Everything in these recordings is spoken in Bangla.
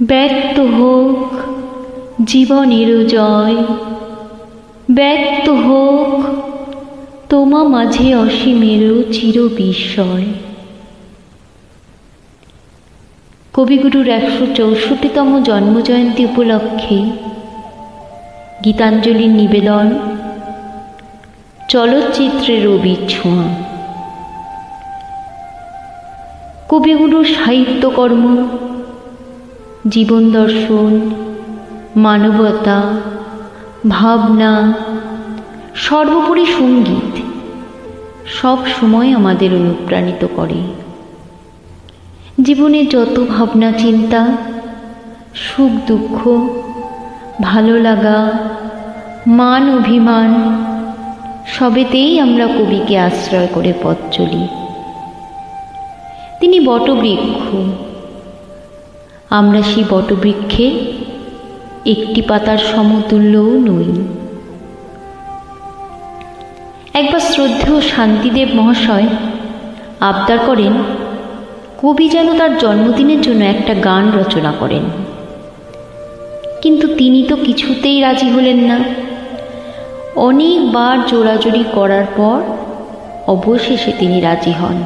ব্যক্ত হোক জীবনের জয়, ব্যক্ত হোক তোমা মাঝে অসীমের চির বিস্ময়। কবিগুরুর ১৬৪তম জন্মজয়ন্তী উপলক্ষে গীতাঞ্জলির নিবেদন চলচ্চিত্রের রবির ছোঁয়া। কবিগুরুর সাহিত্যকর্ম, জীবন দর্শন, মানবতা, ভাবনা, সর্বোপরি সঙ্গীত সব সময় আমাদের অনুপ্রাণিত করে। জীবনে যত ভাবনা চিন্তা, সুখ দুঃখ, ভালো লাগা, মান অভিমান সবেতেই আমরা কবিকে আশ্রয় করে পথ চলি। তিনি বটবৃক্ষ, আমরা সেই বটবৃক্ষে একটি পাতার সমতুল্যও নই। একবার শ্রদ্ধেয় শান্তিদেব মহাশয় আবদার করেন কবি যেন তার জন্মদিনের জন্য একটা গান রচনা করেন, কিন্তু তিনি তো কিছুতেই রাজি হলেন না। অনেকবার জোরাজুরি করার পর অবশেষে তিনি রাজি হন।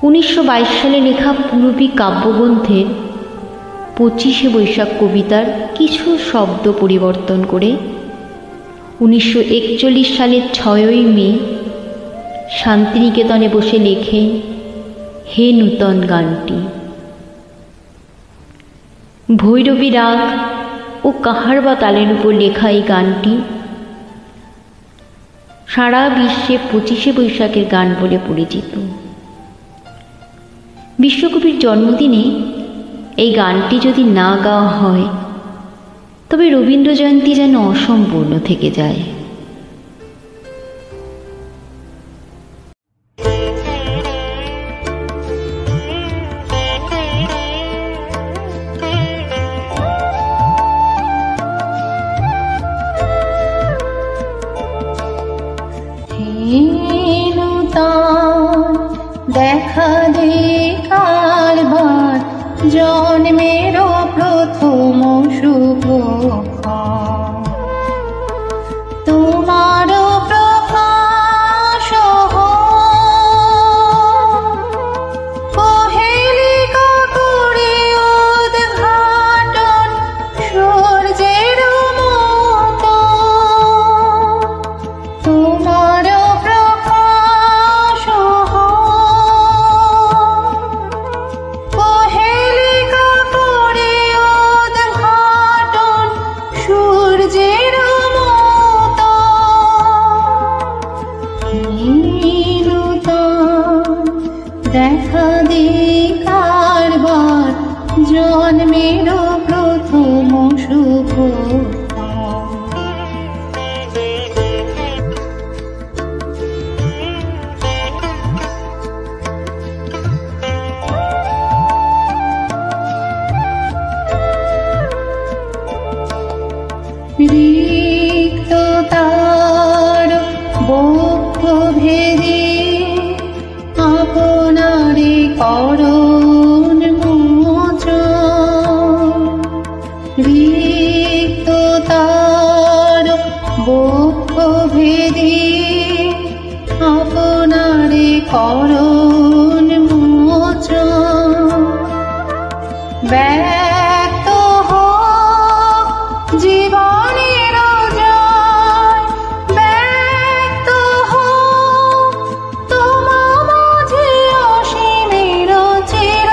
১৯২২ সালে লেখা পূরবী কাব্যগ্রন্থের ২৫শে বৈশাখ কবিতার কিছু শব্দ পরিবর্তন করে ১৯৪১ সালের ৬ই মে শান্তিনিকেতনে বসে লেখেন হে নূতন গানটি। ভৈরবী রাগ ও কাহার বা তালের উপর লেখা এই গানটি সারা বিশ্বে ২৫শে বৈশাখের গান বলে পরিচিত। বিশ্বকবির জন্মদিনে এই গানটি যদি না গাওয়া হয় তবে রবীন্দ্র জয়ন্তী যেন অসম্পূর্ণ থেকে যায়। দেখা দে কারবার জন্মের প্রথম শুভ তোমার প্রকাশ পহেলিকা করে উদ্ঘাটন সূর্যের মতো তোমার দেখা দে কারবার জন্মের প্রথম শুভ রিক্ত তার বক্ষ ভেদে আপনারে করুণ মোচন রিক্ত তার বক্ষ ভেদে আপনারে করুণ মোচন ব্যক্ত হোক জীবনের জয়, ব্যক্ত হোক তোমা মাঝে অসীমের চির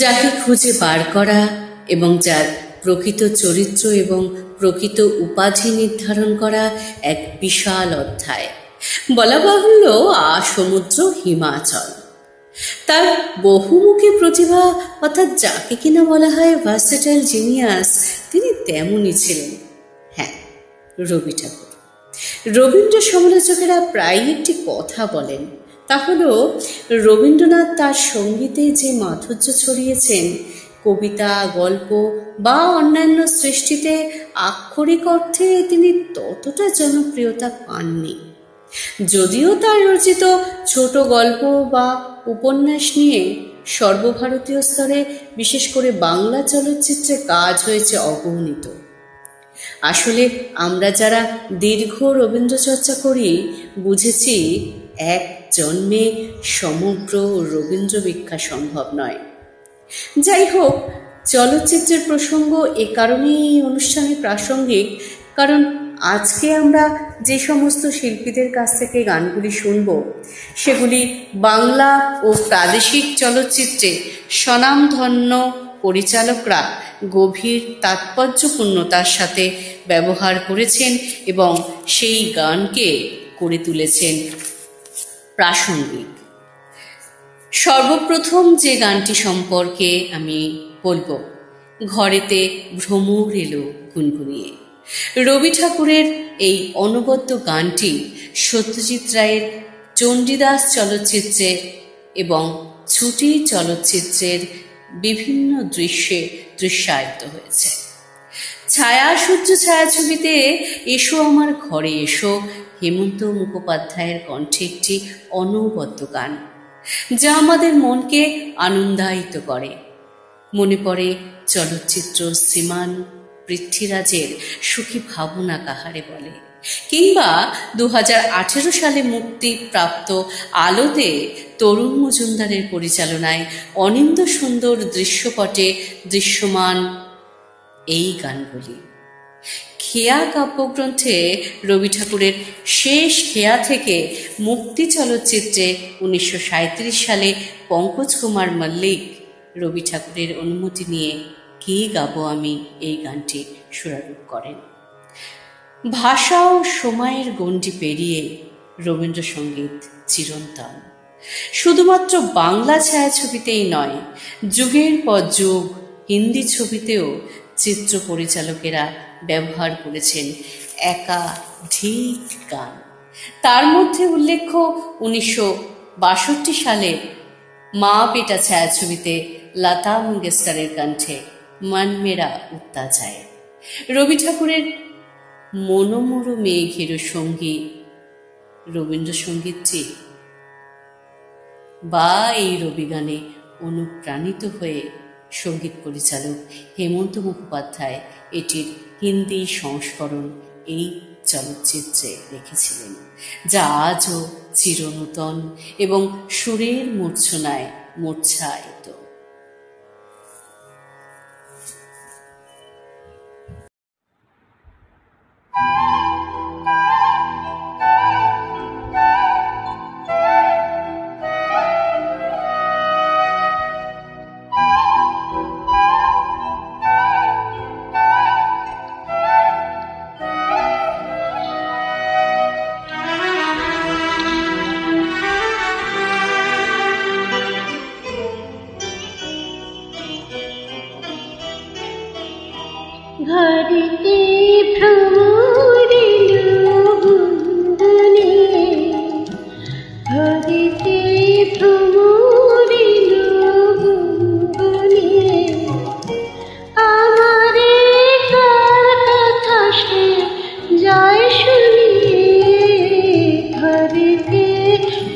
যাকে খুঁজে বার করা এবং যার প্রকৃত চরিত্র এবং প্রকৃত উপাধি নির্ধারণ করা এক বিশাল অধ্যায়। বলা বাহুল্য সমুদ্র হিমাচল। তার বহুমুখী প্রতিভা, অর্থাৎ যাকে কিনা বলা হয় ভার্সেটাইল জিনিয়াস, তিনি তেমনই ছিলেন। হ্যাঁ, রবি ঠাকুর। রবীন্দ্র সমালোচকেরা প্রায়ই একটি কথা বলেন, তা হল রবীন্দ্রনাথ তার সঙ্গীতে যে মাধুর্য ছড়িয়েছেন, কবিতা, গল্প বা অন্যান্য সৃষ্টিতে আক্ষরিক অর্থে তিনি ততটা জনপ্রিয়তা পাননি। যদিও তার রচিত ছোট গল্প বা উপন্যাস নিয়ে সর্বভারতীয় স্তরে, বিশেষ করে বাংলা চলচ্চিত্রে কাজ হয়েছে অগণিত। আসলে আমরা যারা দীর্ঘ রবীন্দ্র চর্চা করি, বুঝেছি এক জন্মে সমগ্র রবীন্দ্র বিখ্যাত সম্ভব নয়। যাই হোক, চলচ্চিত্রের প্রসঙ্গ এ কারণেই এই অনুষ্ঠানে প্রাসঙ্গিক, কারণ আজকে আমরা যে সমস্ত শিল্পীদের কাছ থেকে গানগুলি শুনব, সেগুলি বাংলা ও প্রাদেশিক চলচ্চিত্রে স্বনামধন্য পরিচালকরা গভীর তাৎপর্যপূর্ণতার সাথে ব্যবহার করেছেন এবং সেই গানকে করে তুলেছেন প্রাসঙ্গিক। সর্বপ্রথম যে গানটি সম্পর্কে আমি বলবো, ঘরেতে ভ্রমর এলো গুনগুনিয়ে। রবি ঠাকুরের এই অনবদ্য গানটি সত্যজিৎ রায়ের চণ্ডীদাস চলচ্চিত্রে এবং ছুটি চলচ্চিত্রের বিভিন্ন দৃশ্যে দৃশ্যায়িত হয়েছে। ছায়া সূর্য ছায়াছবিতে এসো আমার ঘরে এসো হেমন্ত মুখোপাধ্যায়ের কণ্ঠে একটি অনবদ্য গান, যা আমাদের মনকে আনন্দায়িত করে। মনে পড়ে চলচ্চিত্র শ্রীমান পৃথ্বীরাজের সুখী ভাবনা কাহারে বলে, কিংবা 2018 সালে মুক্তিপ্রাপ্ত আলোতে তরুণ মজুমদারের পরিচালনায় অনিন্দ সুন্দর দৃশ্যপটে দৃশ্যমান এই গানগুলি। খেয়া কাব্যগ্রন্থে রবি ঠাকুরের শেষ খেয়া থেকে মুক্তি চলচ্চিত্রে 1937 সালে পঙ্কজ কুমার মল্লিক রবি ঠাকুরের অনুমতি নিয়ে কে গাবো আমি এই গানটি সুরারোপ করেন। ভাষা ও সময়ের গণ্ডি পেরিয়ে রবীন্দ্রসঙ্গীত চিরন্তন। শুধুমাত্র বাংলা ছায়াছবিতেই নয়, যুগের পর যুগ হিন্দি ছবিতেও চিত্র পরিচালকেরা ব্যবহার করেছেন একাধিক গান। তার মধ্যে উল্লেখ্য 1962 সালে মা বেটা ছায়াছবিতে লতা মঙ্গেশকরের কণ্ঠে মন মেরা উত্তা যায়, রবি ঠাকুরের মনোমর মেঘের সঙ্গী রবীন্দ্রসঙ্গীতটি, বা এই রবি গানে অনুপ্রাণিত হয়ে সঙ্গীত পরিচালক হেমন্ত মুখোপাধ্যায় এটির হিন্দি সংস্করণ এই চলচ্চিত্রে রেখেছিলেন, যা আজও চিরনূতন এবং সুরের মূর্ছনায় মূর্ছায়িত। ঘরেতে ভ্রমর এলো গুনগুনিয়ে, ঘরেতে ভ্রমর এলো গুনগুনিয়ে, আমারে কার কথা সে যায় শুনিয়ে, ঘরেতে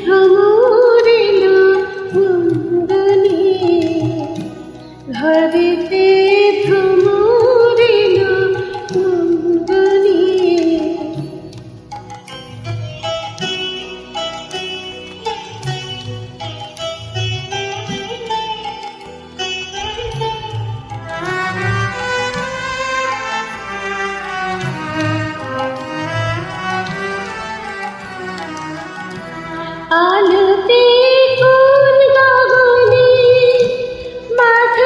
ভ্রমর এলো গুনগুনিয়ে, ঘরেতে ভ্রমর এলো গুনগুনিয়ে। আলোতে কোন গগনে মাথা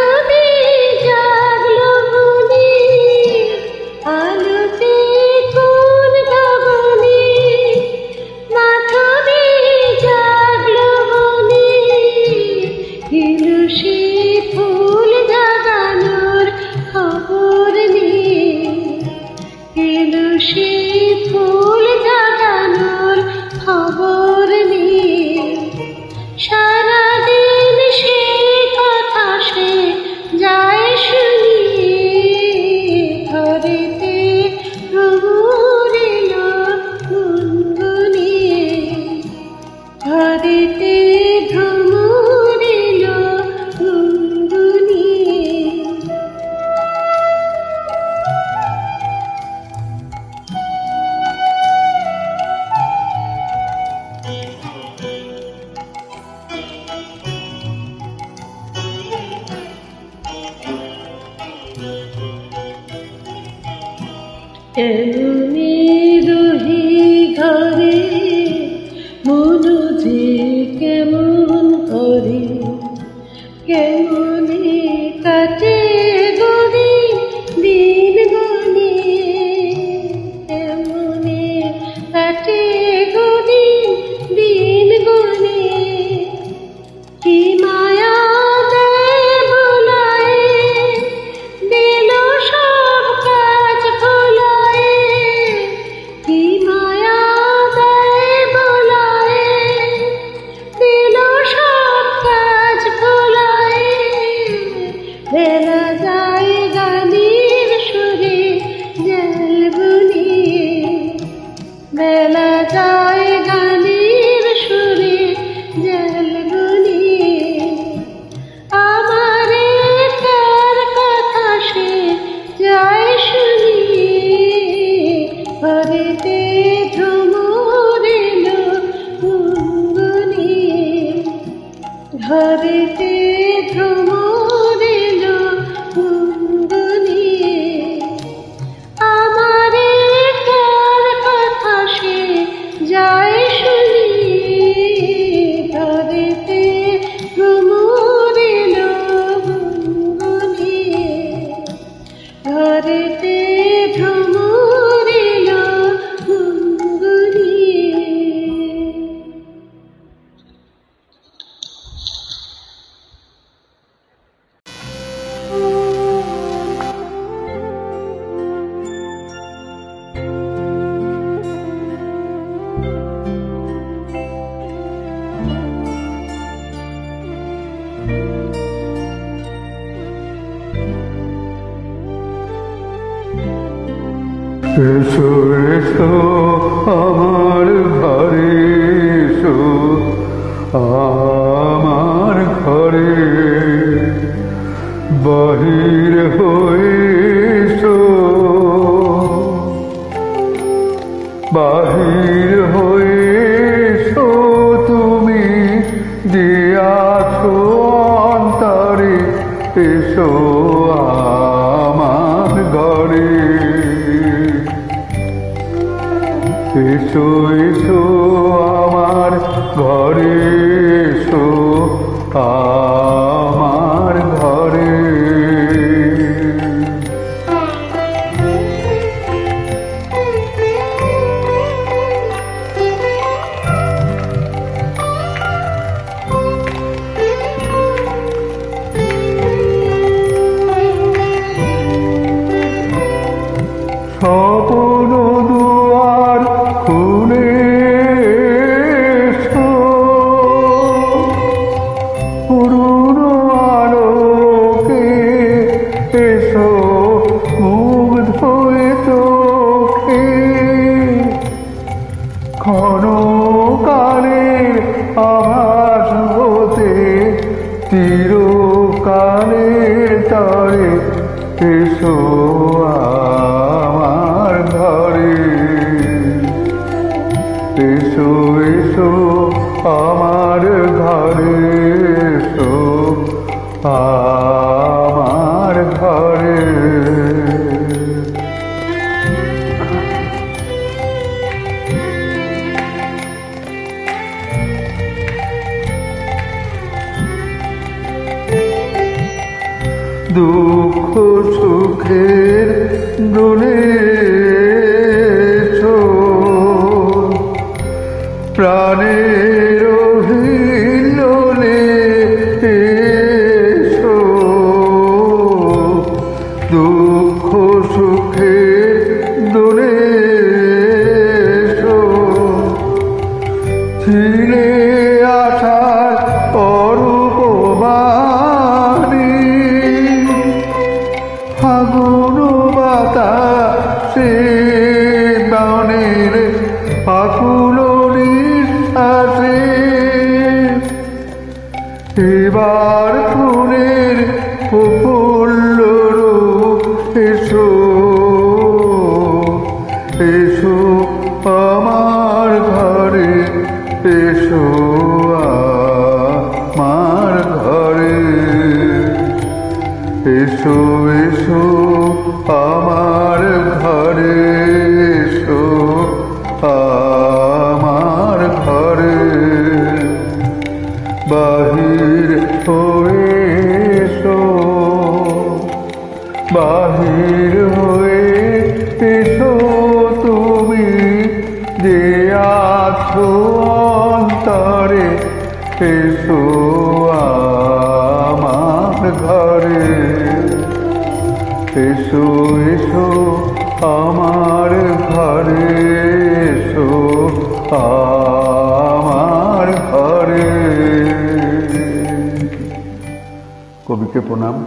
কেমনে রহি ঘরে মন যে কেমন করে, কেমনে কাটে গরি দিন গনে, কেমনে কাটে গরি দিন গনে। কি মায়া দেয় ভোলায়, দিল সব কাজ ভোলায়। কি মায়া দেয় ভোলায়, দিল সব কাজ ভোলায়। বেলা যায় গানের সুরে জল বুনিয়ে, বেলা যায় গানের সুরে জল বুনিয়ে। আমারে কার কথা সে যায় শুনিয়ে, ঘরেতে ভ্রমর এলো গুনগুনিয়ে, ঘরেতে ভ্রমর এলো গুনগুনিয়ে। আমারে কার কথা সে যায় শুনিয়ে, ঘরেতে ভ্রমর এলো গুনগুনিয়ে, ঘরেতে ভ্রমর এলো গুনগুনিয়ে। এসো এসো আমার ঘরে, এসো আমার ঘরে, বাহির হয়ে এসো, বাহির হয়ে এসো। তুমি যে আছো অন্তরে, এসো আমার ঘরে। এসো এসো আমার ঘরে, এসো আমার ঘরে। স্বপ্ন দুয়ার খুলে এসো, পুরনো আলোকে এসো, মুগ্ধ হয়ে চোখে। ক্ষণকালের আভাস হতে চিরকালের তরে, এসো আমার ঘরে। এসো এসো আমার ঘরে, এসো আমার ঘরে। দুঃখ সুখের দোলে এসো, প্রাণের হিলোলে এসো। দুঃখ সুখের দোলে এসো, ছিলে আশার অরূপ বাণী। ফাগুন বাতাসে বনের আকুল নিঃশ্বাসে, এবার ফুলের প্রফুল্ল রূপ এসো, এসো আমার ঘরে, এসো আমার ঘরে। এসো এসো আমার ঘরে। এসো আমার ঘরে, এসো এসো আমার ঘরে, এসো আমার ঘরে। কবিকে প্রণাম।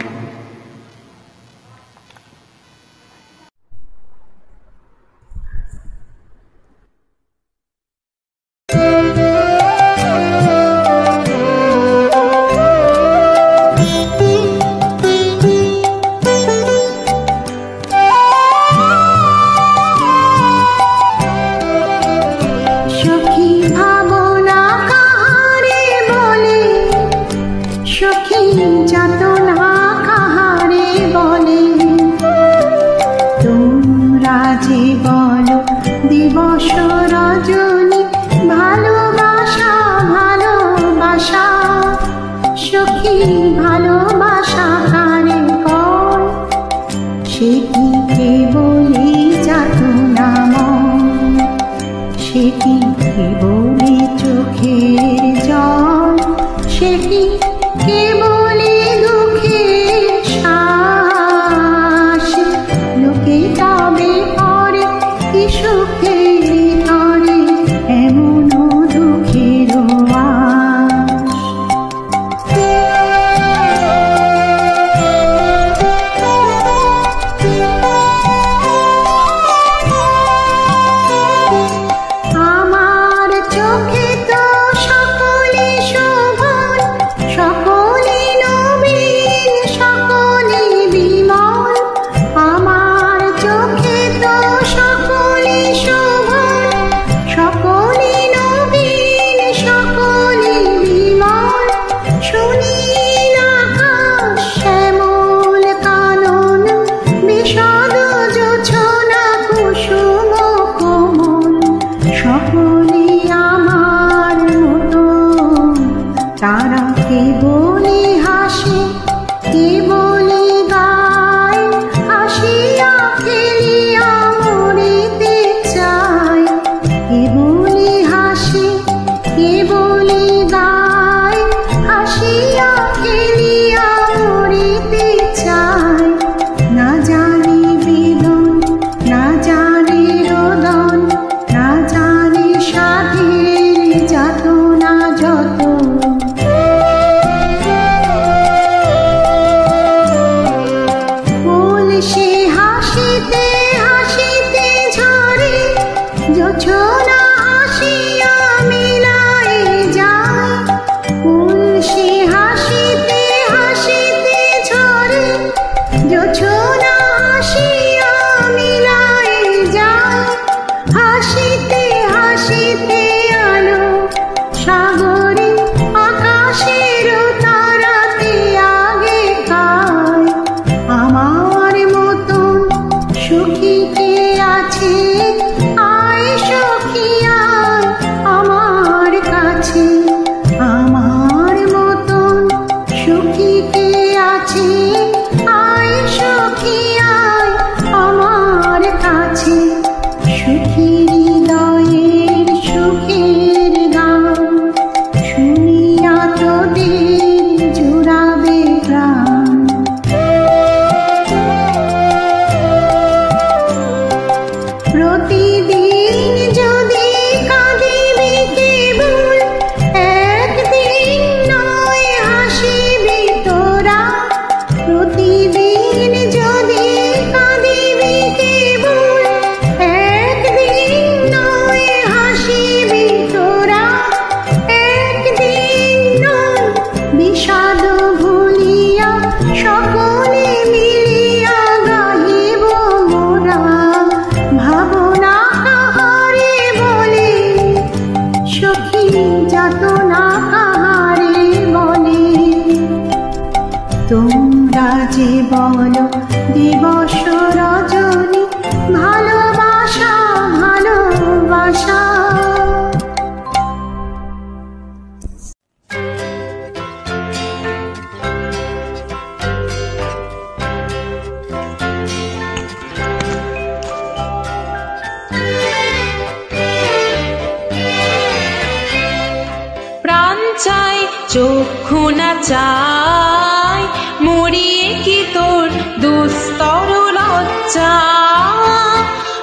চাই চক্ষু না চাই মরিয়ে কি তোর দুস্তর লজ্জা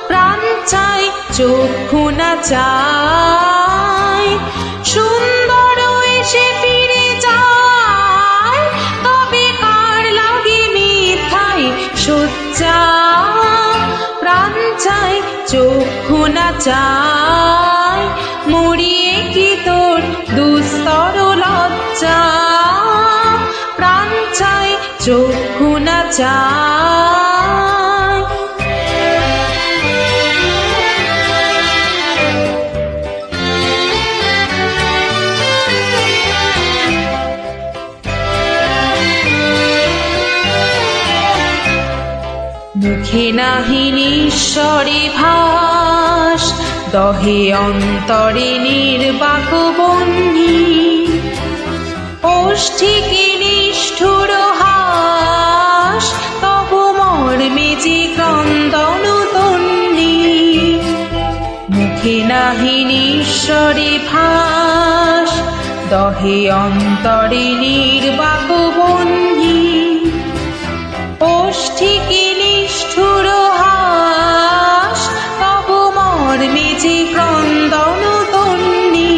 প্রাণ চাই চক্ষু না চাই সুন্দর এসে ফিরে যায় তবে কার লাগে মিথাই সজ্জা প্রাণ চাই চক্ষু না চাই মরিয়ে কি তোর দুস্তর লজ্জা প্রাণ চাই চক্ষু না চাই মুখে নাহি নিঃস্বরে ভাস দহে অন্তরে নির্বাক বন্যী ওষ্ঠিকে নিষ্ঠুর হাস তব মর্মে যে ক্রন্দন তন্নি মুখে নাহি নিঃস্বরে ভাস দহে অন্তরে নির্বাক বন্যী ওষ্ঠিকে নিষ্ঠুর হাস তব মর্মে যে ক্রন্দন তন্নি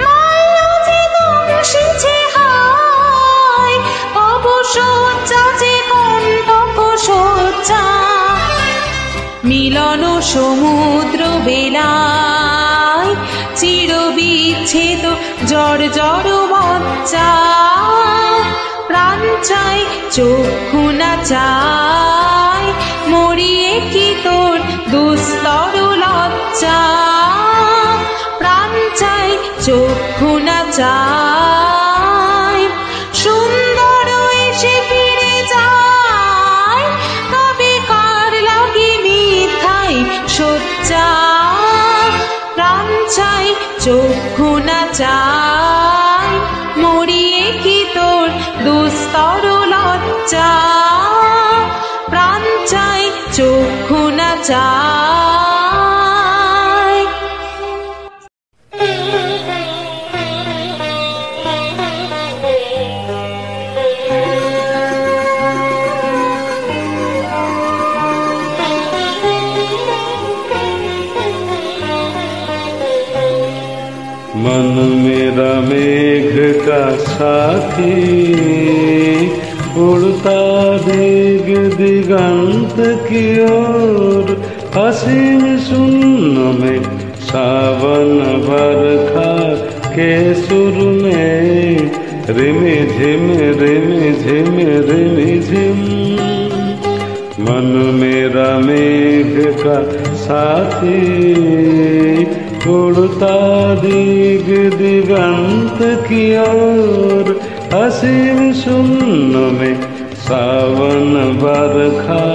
মায়া যে দংশিছে হায় তব শয্যা যে কণ্টক শয্যা মিলন সমুদ্র বেলায় চির বিচ্ছেদ জড় জড় মজ্জা প্রাণ চাই চক্ষু না চাই মরিয়ে কি তোর দুস্তর লজ্জা প্রাণ চাই চক্ষু না চাই সুন্দর এসে ফিরে যায় তবে কার লাগে মিথাই সজ্জা প্রাণ চাই চক্ষু না চাই মরিয়ে কি তোর দুস্তর লজ্জা প্রাণ চাই চক্ষু না চাই मन मेरा मेघ का साथी उड़ता दिग दिगंत की ओर असीम शून्य में सावन बरखा के सुर में रिमि झिम रिमि झिम रिमि झिम मन मेरा मेघ का साथी उड़ता दिग दिगंत की ओर असीम शून्य में सावन बरखा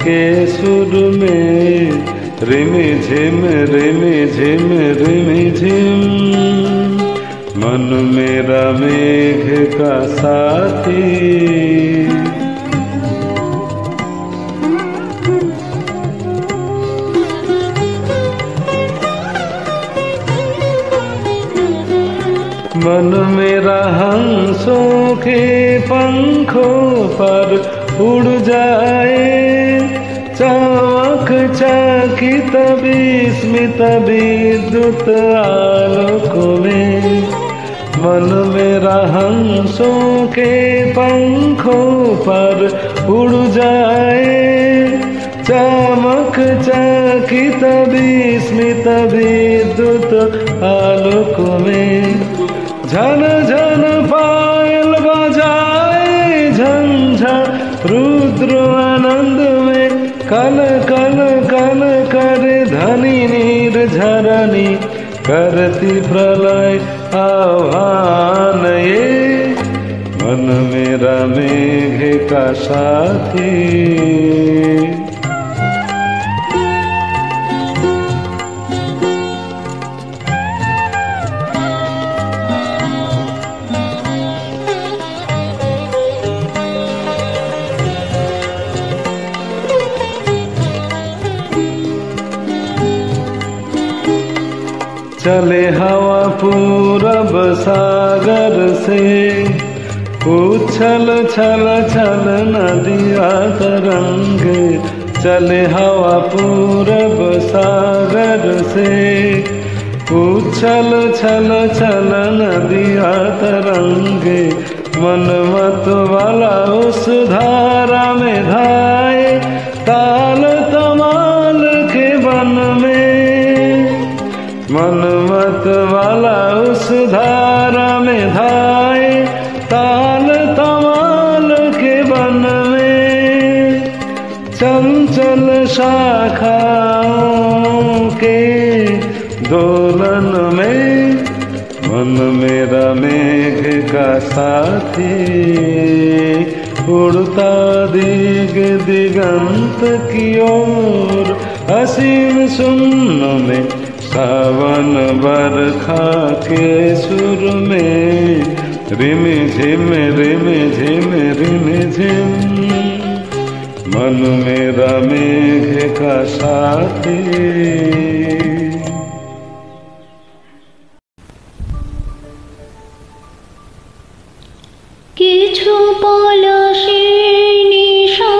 के सुर में रिमि झिम रिमि झिम रिमि झिम मन मेरा मेघ का साथी मन मेरा हंसों के पंखों पर उड़ जाए चमक चकित विस्मित विद्युत आलोकों में मन मेरा हंसों के पंखों पर उड़ जाए चमक चकित विस्मित विद्युत आलोकों में झन झन पायल बजाए झंझा रुद्र आनंद में कल कल कल करे धनी नीर झरनी करती प्रलय आह्वान ये मन मेरा मेघ का साथी चले हवा पूरब सागर से, उछल छल छल नदिया तरंग, चले हवा पूरब सागर से, उछल छल छल नदिया तरंग, मन मत वाला उस धारा में धाए, ताल तमाल के वन में, मन मत वाला उस धारा में धाए, ताल तमाल के वन में, चंचल शाखाओं के दोलन में, मन मेरा मेघ का साथी, उड़ता दिग दिगंत की ओर, असीम सुन्न में सावन बरखा के सुर में, रिम झिम रिम झिम रिम झिम, मन मेरा मेघ का साथी। কিছু পলাশের নিশা,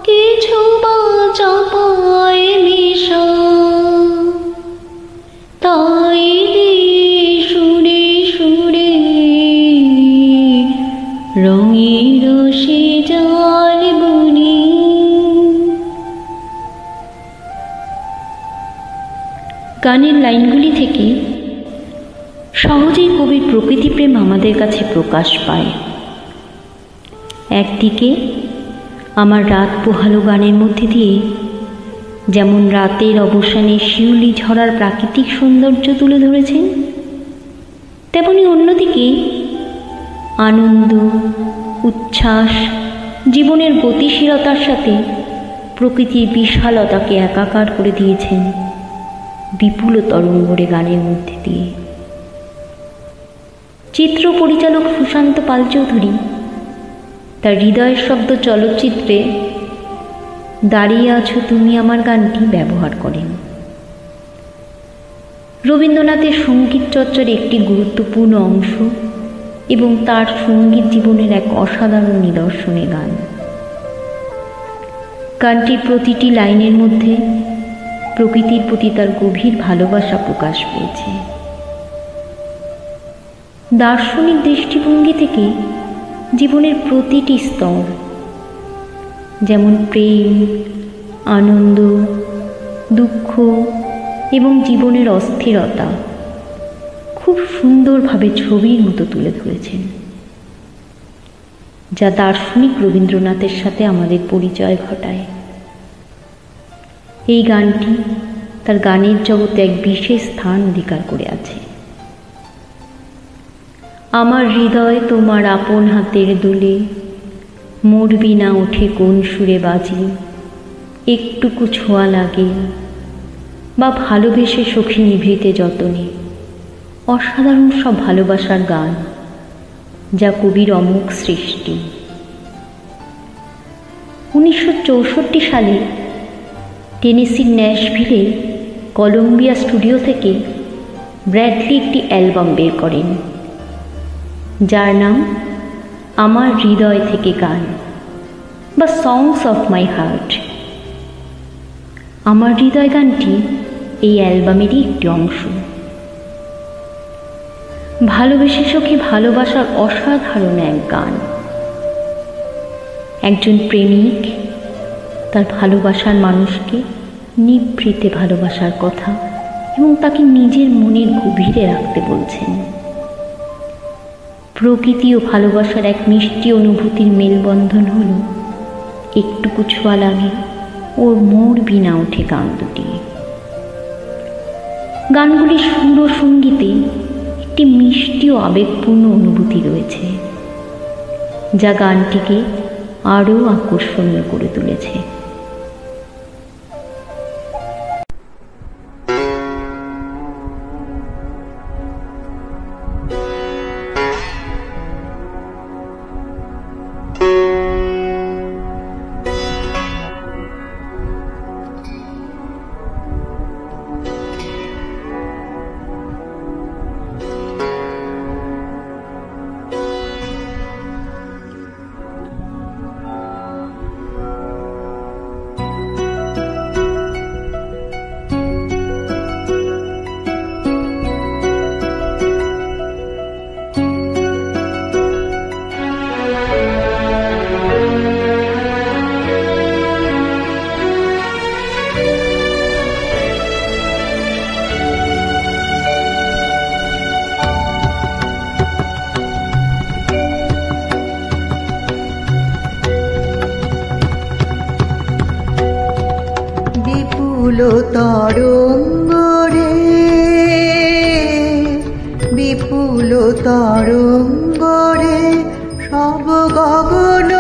কিছু বা চাপায় মিশা, তাই সুরে সুরে রঙের রসে জাল বুনি। গানের লাইনগুলি থেকে সহজেই কবির প্রকৃতিপ্রেম আমাদের কাছে প্রকাশ পায়। একদিকে আমার রাত পোহালো গানের মধ্যে দিয়ে যেমন রাতের অবসানে শিউলি ঝরার প্রাকৃতিক সৌন্দর্য তুলে ধরেছেন, তেমনি অন্যদিকে আনন্দ, উচ্ছ্বাস, জীবনের গতিশীলতার সাথে প্রকৃতির বিশালতাকে একাকার করে দিয়েছেন বিপুল তরঙ্গরে গানের মধ্যে দিয়ে। চিত্র পরিচালক সুশান্ত পাল চৌধুরী তার হৃদয়ের শব্দ চলচ্চিত্রে দাঁড়িয়ে আছো তুমি আমার গানটি ব্যবহার করেন। রবীন্দ্রনাথের সঙ্গীত চর্চার একটি গুরুত্বপূর্ণ অংশ এবং তার সঙ্গীত জীবনের এক অসাধারণ নিদর্শনে গান। গানটির প্রতিটি লাইনের মধ্যে প্রকৃতির প্রতি তার গভীর ভালোবাসা প্রকাশ পেয়েছে। দার্শনিক দৃষ্টিভঙ্গি থেকে জীবনের প্রতিটি স্তর, যেমন প্রেম, আনন্দ, দুঃখ এবং জীবনের অস্থিরতা খুব সুন্দরভাবে ছবির মতো তুলে ধরেছেন, যা দার্শনিক রবীন্দ্রনাথের সাথে আমাদের পরিচয় ঘটায়। এই গানটি তার গানের জগতে এক বিশেষ স্থান অধিকার করে আছে। আমার হৃদয় তোমার আপন হাতের দুলে, মোর বিনা ওঠে কোন সুরে বাজি, একটুকু ছোঁয়া লাগে বা ভালোবেসে সখী নিভৃতে যতনে। অসাধারণ সব ভালোবাসার গান, যা কবির অমোঘ সৃষ্টি। 1964 সালে টেনেসির ন্যাশভিলে কলম্বিয়া স্টুডিও থেকে ব্র্যাডলি একটি অ্যালবাম বের করেন, যার নাম আমার হৃদয় থেকে গান বা সংস অফ মাই হার্ট। আমার হৃদয় গানটি এই অ্যালবামেরই একটি অংশ। ভালোবেসে সখী ভালোবাসার অসাধারণ এক গান। একজন প্রেমিক তার ভালোবাসার মানুষকে নিভৃতে ভালোবাসার কথা এবং তাকে নিজের মনের গভীরে রাখতে বলছেন। প্রকৃতি ও ভালোবাসার এক মিষ্টি অনুভূতির মেলবন্ধন হল একটুকু ছোঁয়া লাগে ওর মোর বিনা ওঠে গান দুটি। গানগুলির সুর ও সঙ্গীতে একটি মিষ্টি ও আবেগপূর্ণ অনুভূতি রয়েছে, যা গানটিকে আরও আকর্ষণীয় করে তুলেছে। বিপুল তরঙ্গরে সব গগন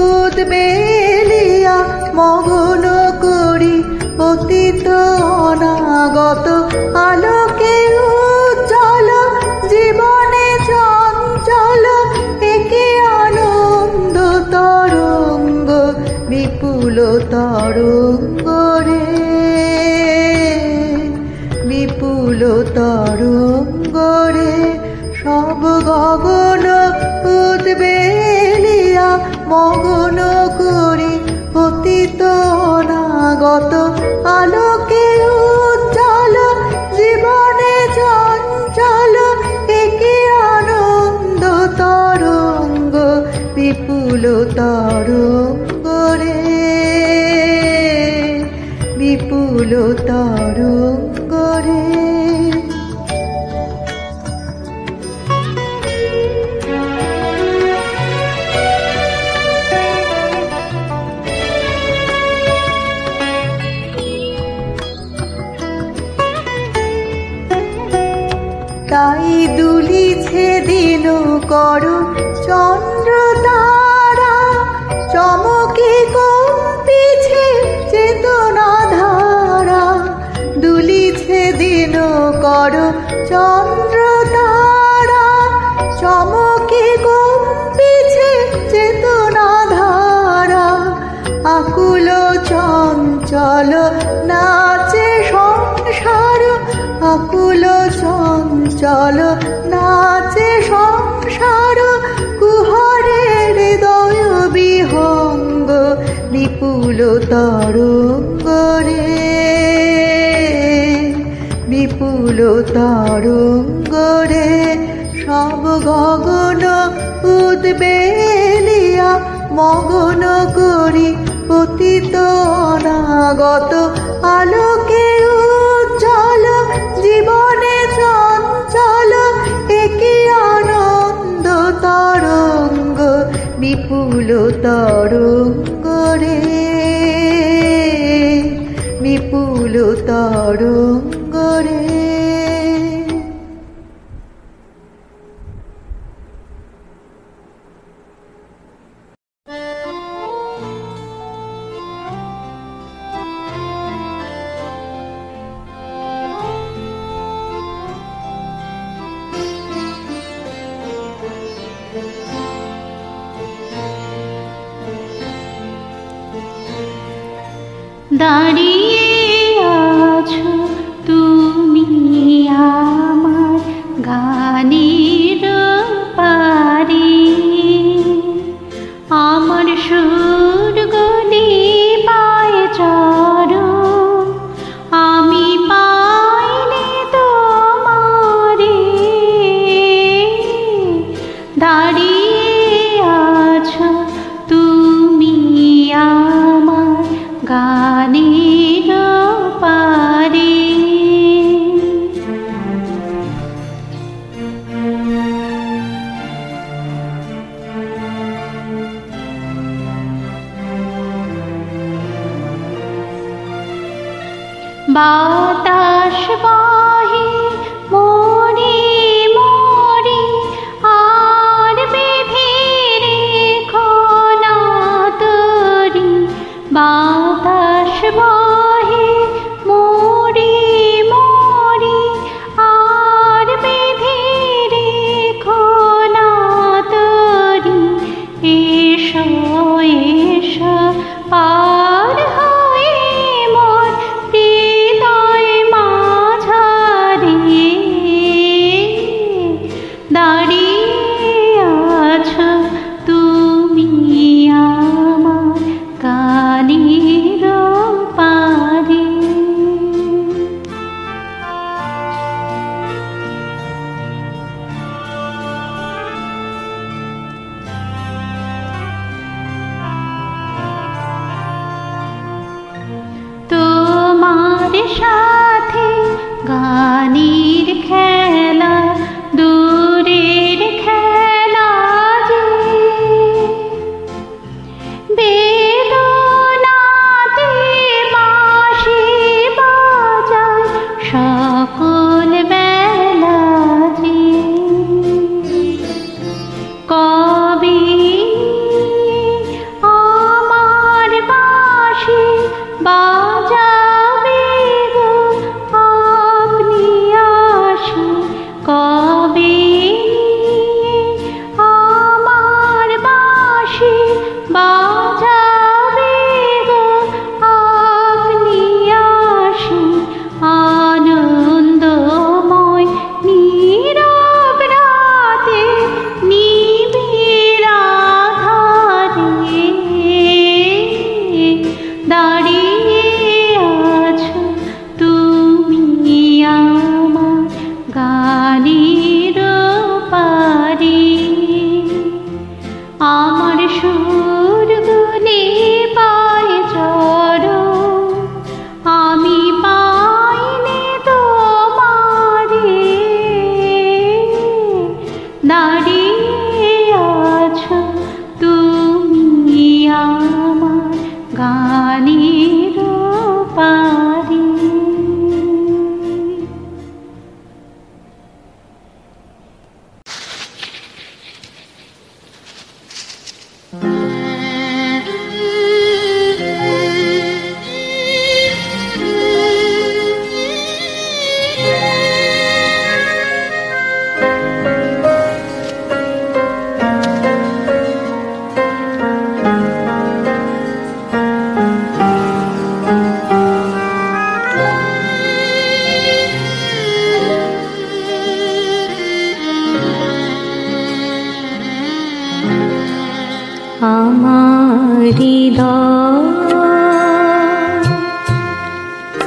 উদ্বেলিয়া মগন করি অতীত অনাগত আলোকে উজ্জ্বল জীবনে চঞ্চল একে আনন্দ তরঙ্গ বিপুল তরঙ্গরে বিপুল তরঙ্গরে সব গগন উদ্বেলিয়া মগন করি অতীত অনাগত আলোকে উজ্জ্বল জীবনে চঞ্চল একে আনন্দ তরঙ্গ বিপুল তরঙ্গরে বিপুল তরঙ্গরে। তাই দুলিছে দিন কর চন্দ্র তারা চমকে কম্পিছে চেতনা ধারা দুলিছে দিন কর চন্দ্র তারা চমকে কম্পিছে চেতনা ধারা আকুল চঞ্চল নাচে সংসার আকুল চঞ্চল নাচে সংসার কুহরে হৃদয় বিহঙ্গ বিপুল তরঙ্গরে বিপুল তরঙ্গরে সব গগন উদ্বেলিয়া মগন করি অতীত অনাগত আলোকে উজ্জ্বল জীবনে চঞ্চল একে আনন্দ তরঙ্গ বিপুল তরঙ্গরে বিপুল তরঙ্গরে। দাঁড়িয়ে আছো তুমি আমার গানের পারে আমার সুর গলি পায় চরণ আমি পাইনি তোমারে দাঁড়িয়ে আছো তুমি আমার গানের পারে বাতাস বহে মরি মরি আর বেঁধে রেখো না তরি বাতাস বহে মরি মরি আর বেঁধে রেখো না তরি এসো এসো পার হয়ে মোর হৃদয় গানের পারে আমার সুর গুনে পায় চরো আমি পাইনি তোমারে দাঁড়িয়ে আছো তুমি আমার গানের পারে। আমার হৃদয়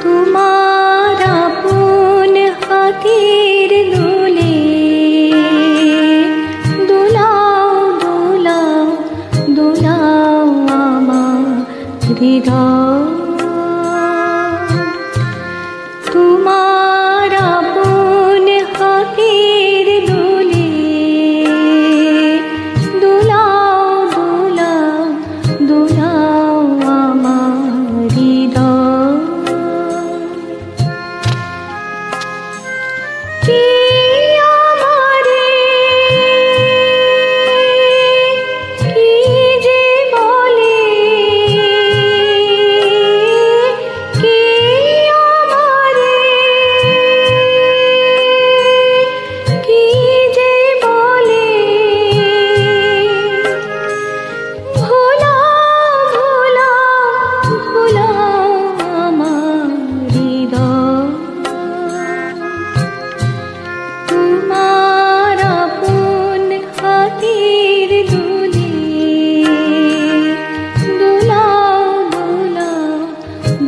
তোমার আপন হাতের দোলে দোলাও দোলাও দোলাও আমার হৃদয় তোমার আপন হাতের দোলে দোলাও দোলাও দোলাও আমার হৃদয়। কি আমারে কি যে বলে কি আমারে কি যে বলে ভোলাও ভোলাও ভোলাও আমার হৃদয় তোমার আপন হাতের দোলে দোলাও দোলাও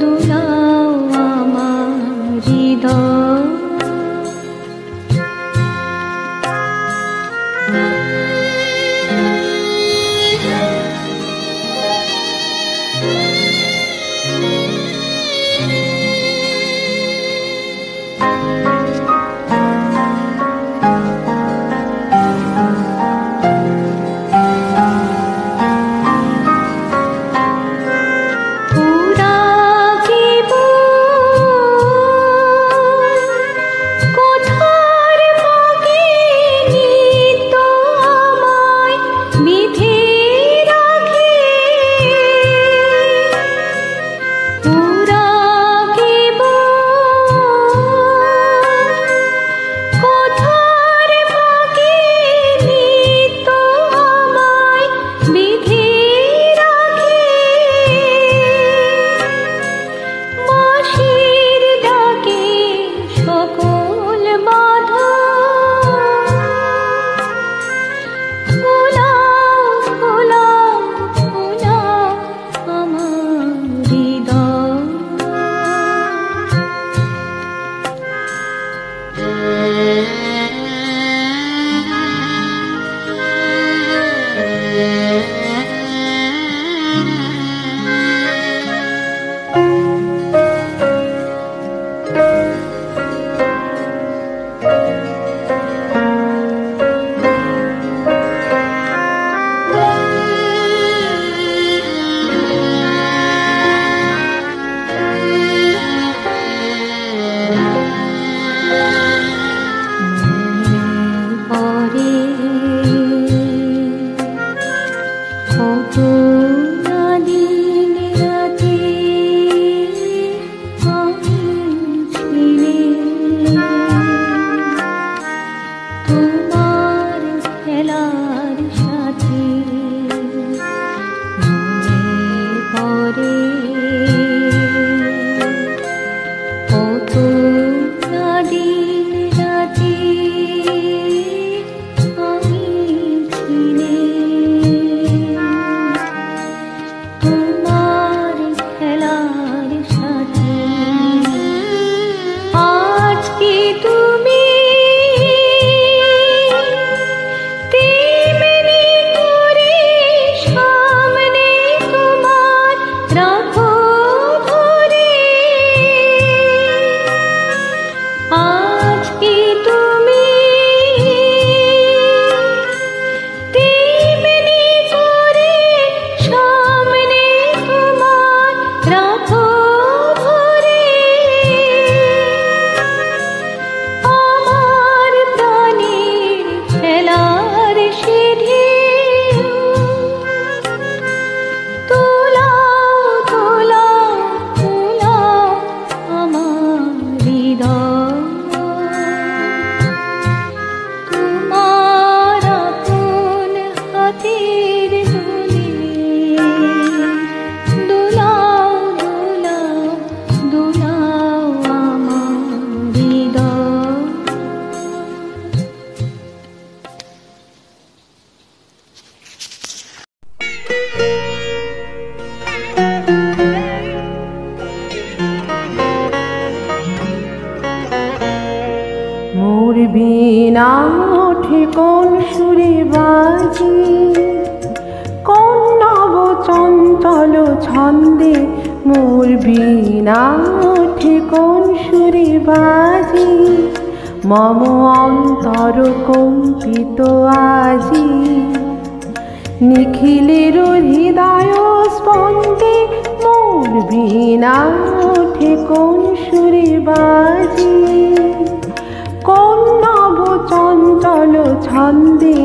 দোলাও আমার হৃদয়। পুরা কোথার পাখি নিত আমায় বিধে রাখে পুরা কোথার পাখি নিত আমায় বিধে রাখে বাঁশির ডাকে সকল বাধা ভোলাও ভোলাও ভোলাও আমার হৃদয়। পরে কত না দিন রাতে আমি ছিলে তোমার খেলার সাথে মনে পড়ে কত না দিন রাতে আমি ছিলে তোমার খেলার সাথে। আজকে তুমি ওঠে কোন সুরে বাজি, কোন নব চঞ্চল ছন্দে মোর বীণা ওঠে কোন সুরে বাজি, মম অন্তর কম্পিত আজি, নিখিলের হৃদয় স্পন্দে মোর বীণা ওঠে কোন সুরে বাজি, কোন নব চঞ্চল ছন্দে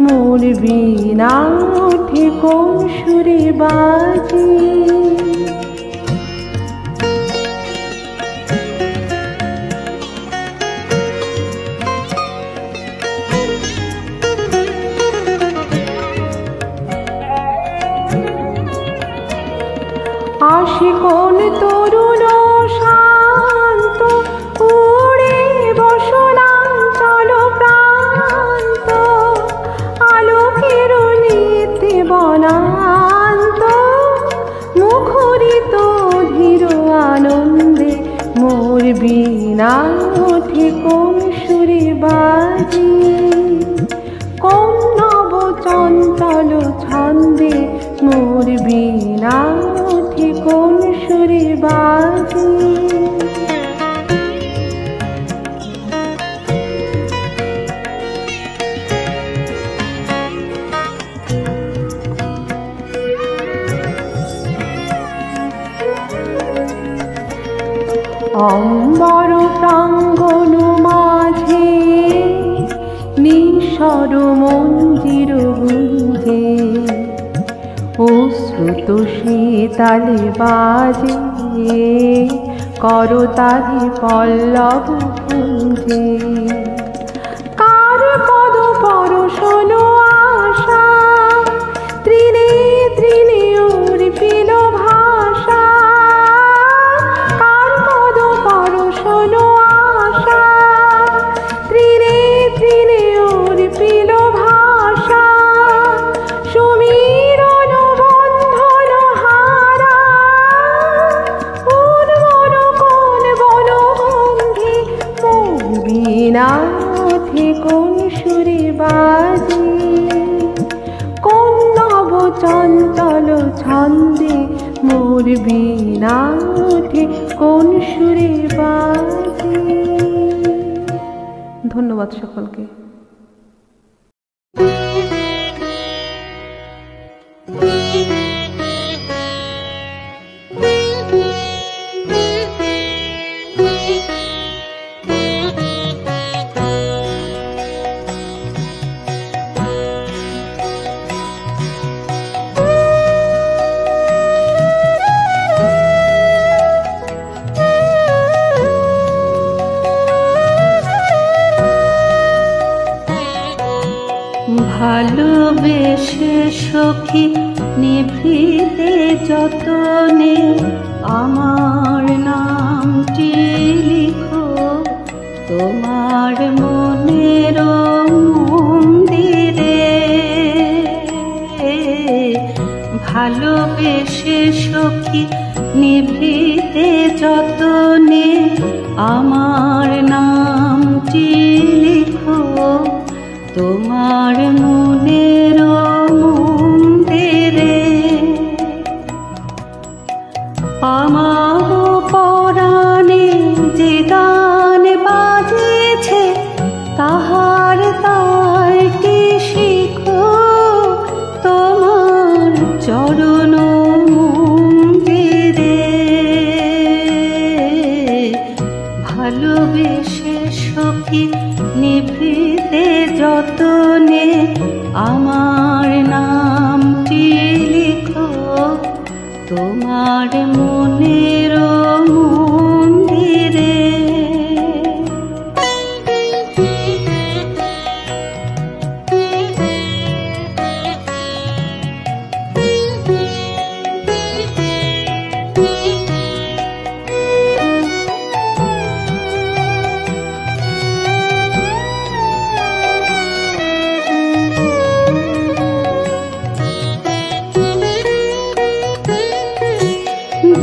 মোর বীণা ওঠে কোন সুরে বাজি। আসে কোন তরুণ শান্ত উড়ে বসনাঞ্চল প্রান্ত, আলোকের নিতে বনান্ত, মুখরিত ধীর আনন্দে মোর বীণা ওঠে কোন সুরে বাজি, কোন নব চঞ্চল ছন্দে মোর বীণা ওঠে কোন সুরে বাজি। অম্বর প্রাঙ্গণ মাঝে নিঃস্বর মন্দির গুঞ্জে, অশ্রুত শীতালে বাজে করতালি পল্লব পুঞ্জে, কার পদ পরশন আশা তৃণে তৃণে উর্পিল ভাষা, কার পদ পরশন আশা তৃণে তৃণে উর্পিল ভাষা, সমীরণ বন্ধন হারা উন্মন কোন বনগন্ধে মোর বীণা ওঠে কোন সুরে বাজি, কোন নব চঞ্চল ছন্দে মোর বীণা ওঠে কোন সুরে বাজি। ধন্যবাদ সকলকে। ভালোবেসে সখী নিভৃতে যতনে আমার নামটি লিখো তোমার মনের মন্দিরে, ভালোবেসে সখী নিভৃতে যতনে আমার নামটি লিখো তোমার মনের মন্দিরে, আমার পরাণে যে গান বাজেছে তাহার তালটি শিখো তোমার চরণ মন্দিরে, ভালোবেসে সখী নিভৃতে যতনে আমার নামটি লিখো তোমার মনের মন্দিরে।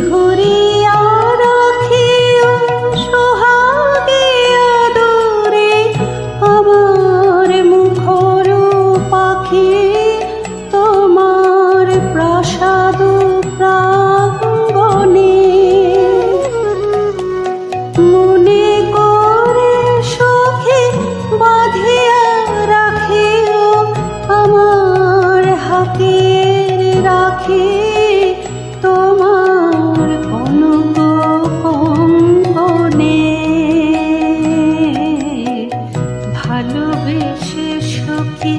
ধরিয়া ভালোবেসে সখী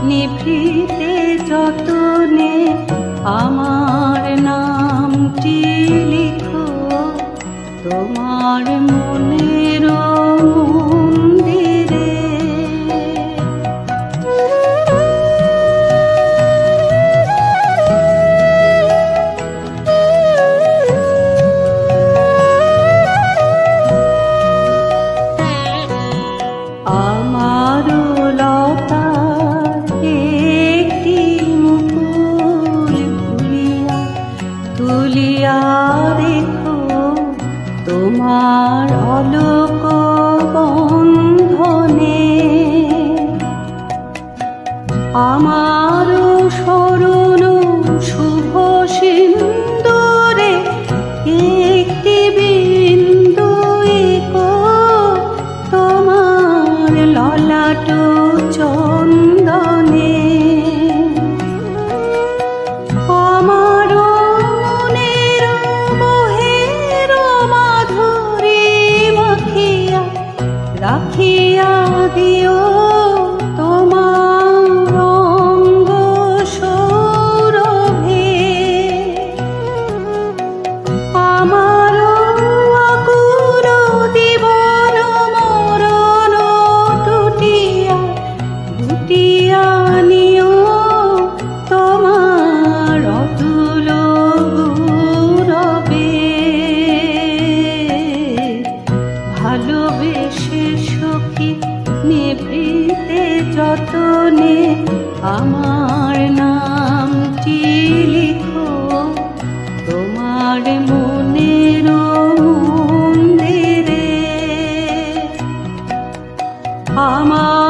নিভৃতে যতনে আমার নামটি লিখো তোমার মনের মন্দিরে। আমারও লতার একটি মুকুল তুলিয়া তুলিয়া রেখো তোমার অলোক বন্ধনে। আমারও স্মরণ শুভ সিন্দুরে একটি বিন্দু এঁকো তোমার ললাট চন্দনে। আমার মনের মোহের মাধুরী মাখিয়া রাখিয়া দিও তোমার অঙ্গ সৌরভে। আমার আকুল জীবন মরণ টুটিয়া টুটিয়া নিও তোমার অতুল গৌরবে। ভালোবেসে সখী নিভৃতে যতনে আমার নামটি লিখো তোমার মনের মন্দিরে। আমার